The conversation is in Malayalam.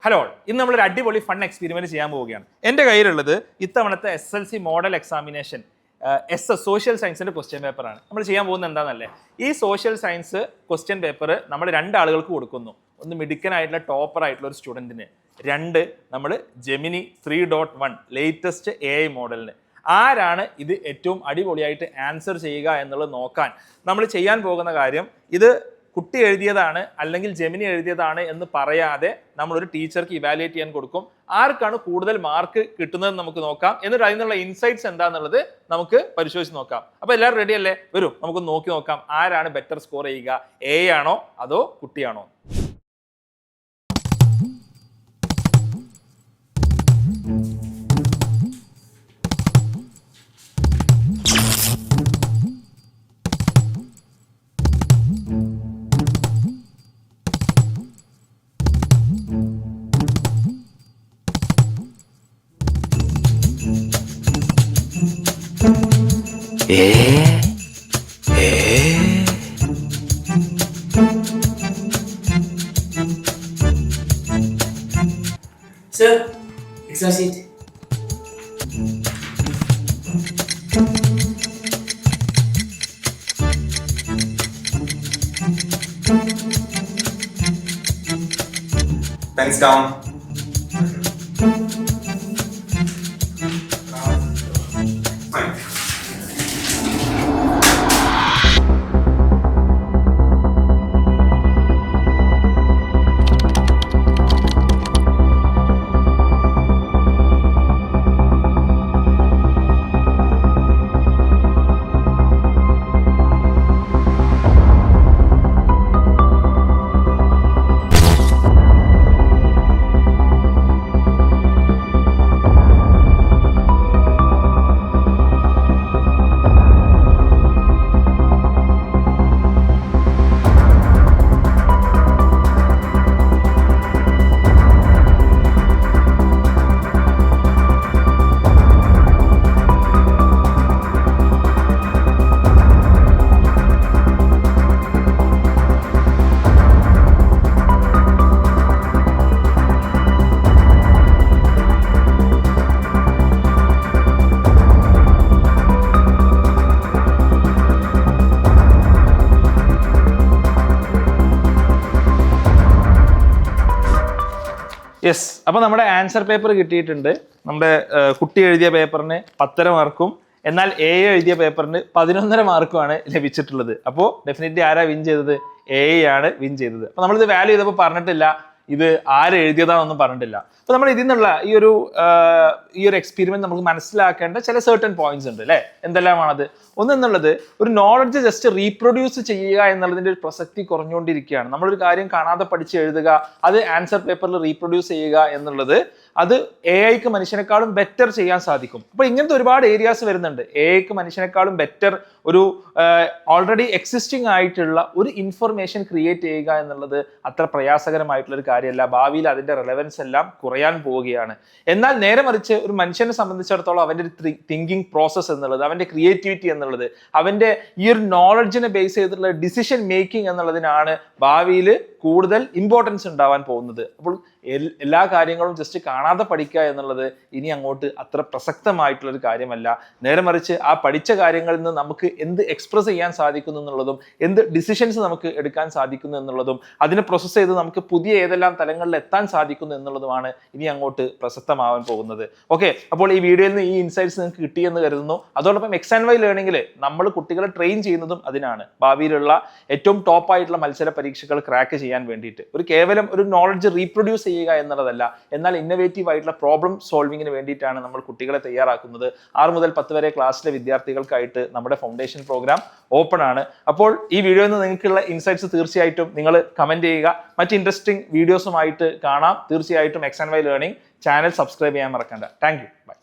ഹലോ, ഇന്ന് നമ്മളൊരു അടിപൊളി ഫൺ എക്സ്പെരിമെന്റ് ചെയ്യാൻ പോവുകയാണ്. എൻ്റെ കയ്യിലുള്ളത് ഇത്തവണത്തെ SSLC മോഡൽ എക്സാമിനേഷൻ സോഷ്യൽ സയൻസിന്റെ ക്വസ്റ്റ്യൻ പേപ്പറാണ്. നമ്മൾ ചെയ്യാൻ പോകുന്നത് എന്താണെന്നല്ലേ, ഈ സോഷ്യൽ സയൻസ് ക്വസ്റ്റ്യൻ പേപ്പർ നമ്മൾ രണ്ടാളുകൾക്ക് കൊടുക്കുന്നു. ഒന്ന് മിടുക്കനായിട്ടുള്ള ടോപ്പർ ആയിട്ടുള്ള ഒരു സ്റ്റുഡൻറ്റിന്, രണ്ട് നമ്മൾ ജെമിനി 3.1 ലേറ്റസ്റ്റ് AI മോഡലിന്. ആരാണ് ഇത് ഏറ്റവും അടിപൊളിയായിട്ട് ആൻസർ ചെയ്യുക എന്നുള്ളത് നോക്കാൻ നമ്മൾ ചെയ്യാൻ പോകുന്ന കാര്യം, ഇത് കുട്ടി എഴുതിയതാണ് അല്ലെങ്കിൽ ജെമിനി എഴുതിയതാണ് എന്ന് പറയാതെ നമ്മളൊരു ടീച്ചർക്ക് ഇവാലുവേറ്റ് ചെയ്യാൻ കൊടുക്കും. ആർക്കാണ് കൂടുതൽ മാർക്ക് കിട്ടുന്നതെന്ന് നമുക്ക് നോക്കാം. എന്നിട്ട് അതിനുള്ള ഇൻസൈറ്റ്സ് എന്താണെന്നുള്ളത് നമുക്ക് പരിശോധിച്ച് നോക്കാം. അപ്പോൾ എല്ലാവരും റെഡി അല്ലേ? വരും, നമുക്ക് നോക്കി നോക്കാം ആരാണ് ബെറ്റർ സ്കോർ ചെയ്യുക, AI ആണോ അതോ കുട്ടിയാണോ. Sir, exam sheet. Pens down. Fine. Yes, അപ്പോൾ നമ്മുടെ ആൻസർ പേപ്പർ കിട്ടിയിട്ടുണ്ട്. നമ്മുടെ കുട്ടി എഴുതിയ പേപ്പറിന് 10.5 മാർക്കും എന്നാൽ AI എഴുതിയ പേപ്പറിന് 11.5 മാർക്കുമാണ് ലഭിച്ചിട്ടുള്ളത്. അപ്പോൾ ഡെഫിനറ്റ്ലി ആരാ വിൻ ചെയ്തത്? AI ആണ് വിൻ ചെയ്തത്. അപ്പോൾ നമ്മളിത് വാല്യൂ ചെയ്തപ്പോൾ പറഞ്ഞിട്ടില്ല ഇത് ആര് എഴുതിയതാണെന്നും പറഞ്ഞിട്ടില്ല. അപ്പോൾ നമ്മൾ ഇതിൽ നിന്നുള്ള ഈ ഒരു എക്സ്പെരിമെന്റ് നമുക്ക് മനസ്സിലാക്കേണ്ട ചില സർട്ടൻ പോയിന്റ്സ് ഉണ്ട് അല്ലേ? എന്തെല്ലാമാണത്? ഒന്നെന്നുള്ളത്, ഒരു നോളജ് ജസ്റ്റ് റീപ്രൊഡ്യൂസ് ചെയ്യുക എന്നുള്ളതിന്റെ ഒരു പ്രസക്തി കുറഞ്ഞുകൊണ്ടിരിക്കുകയാണ്. നമ്മളൊരു കാര്യം കാണാതെ പഠിച്ച് എഴുതുക, അത് ആൻസർ പേപ്പറിൽ റീപ്രൊഡ്യൂസ് ചെയ്യുക എന്നുള്ളത് അത് AIക്ക് മനുഷ്യനേക്കാളും ബെറ്റർ ചെയ്യാൻ സാധിക്കും. അപ്പോൾ ഇങ്ങനത്തെ ഒരുപാട് ഏരിയാസ് വരുന്നുണ്ട്. AIക്ക് മനുഷ്യനേക്കാളും ബെറ്റർ ഒരു ഓൾറെഡി എക്സിസ്റ്റിംഗ് ആയിട്ടുള്ള ഒരു ഇൻഫർമേഷൻ ക്രിയേറ്റ് ചെയ്യുക എന്നുള്ളത് അത്ര പ്രയാസകരമായിട്ടുള്ള ഒരു കാര്യമല്ല. ഭാവിയിൽ അതിന്റെ റെലവൻസ് എല്ലാം കുറയാൻ പോവുകയാണ്. എന്നാൽ നേരെ മറിച്ച് ഒരു മനുഷ്യനെ സംബന്ധിച്ചിടത്തോളം അവന്റെ ഒരു തിങ്കിങ് പ്രോസസ് എന്നുള്ളത്, അവന്റെ ക്രിയേറ്റിവിറ്റി എന്നുള്ളത്, അവന്റെ ഈ ഒരു നോളജിനെ ബേസ് ചെയ്തിട്ടുള്ള ഡിസിഷൻ മേക്കിംഗ് എന്നുള്ളതിനാണ് ഭാവിയിൽ കൂടുതൽ ഇമ്പോർട്ടൻസ് ഉണ്ടാവാൻ പോകുന്നത്. അപ്പോൾ എല്ലാ കാര്യങ്ങളും ജസ്റ്റ് കാണാതെ പഠിക്കുക എന്നുള്ളത് ഇനി അങ്ങോട്ട് അത്ര പ്രസക്തമായിട്ടുള്ള ഒരു കാര്യമല്ല. നേരെ മറിച്ച് ആ പഠിച്ച കാര്യങ്ങളിൽ നിന്ന് നമുക്ക് എന്ത് എക്സ്പ്രസ് ചെയ്യാൻ സാധിക്കുന്നു എന്നുള്ളതും, എന്ത് ഡിസിഷൻസ് നമുക്ക് എടുക്കാൻ സാധിക്കുന്നു എന്നുള്ളതും, അതിനെ പ്രോസസ്സ് ചെയ്ത് നമുക്ക് പുതിയ ഏതെല്ലാം തലങ്ങളിൽ എത്താൻ സാധിക്കുന്നു എന്നുള്ളതുമാണ് ഇനി അങ്ങോട്ട് പ്രസക്തമാവാൻ പോകുന്നത്. ഓക്കെ, അപ്പോൾ ഈ വീഡിയോയിൽ നിന്ന് ഈ ഇൻസൈറ്റ്സ് നിങ്ങൾക്ക് കിട്ടിയെന്ന് കരുതുന്നു. അതോടൊപ്പം X&Y ലേണിംഗിൽ നമ്മൾ കുട്ടികളെ ട്രെയിൻ ചെയ്യുന്നതും അതിനാണ്. ഭാവിയിലുള്ള ഏറ്റവും ടോപ്പ് ആയിട്ടുള്ള മത്സര പരീക്ഷകൾ ക്രാക്ക് ചെയ്യാൻ വേണ്ടിയിട്ട് കേവലം ഒരു നോളജ് റീപ്രൊഡ്യൂസ് ചെയ്യുക എന്നുള്ളതല്ല, എന്നാൽ ഇന്നോവേറ്റീവ് ആയിട്ടുള്ള പ്രോബ്ലം സോൾവിങ്ങിന് വേണ്ടിയിട്ടാണ് നമ്മൾ കുട്ടികളെ തയ്യാറാക്കുന്നത്. 6 മുതൽ 10 വരെ ക്ലാസ്സിലെ വിദ്യാർത്ഥികൾക്കായിട്ട് നമ്മുടെ ഫൗണ്ടേഷൻ പ്രോഗ്രാം ഓപ്പൺ ആണ്. അപ്പോൾ ഈ വീഡിയോയിൽ നിന്ന് നിങ്ങൾക്കുള്ള ഇൻസൈറ്റ്സ് തീർച്ചയായിട്ടും നിങ്ങൾ കമന്റ് ചെയ്യുക. മറ്റ് ഇൻട്രസ്റ്റിംഗ് വീഡിയോസുമായിട്ട് കാണാം. തീർച്ചയായിട്ടും X&Y ലേണിംഗ് ചാനൽ സബ്സ്ക്രൈബ് ചെയ്യാൻ മറക്കണ്ട. Thank you. ബൈ.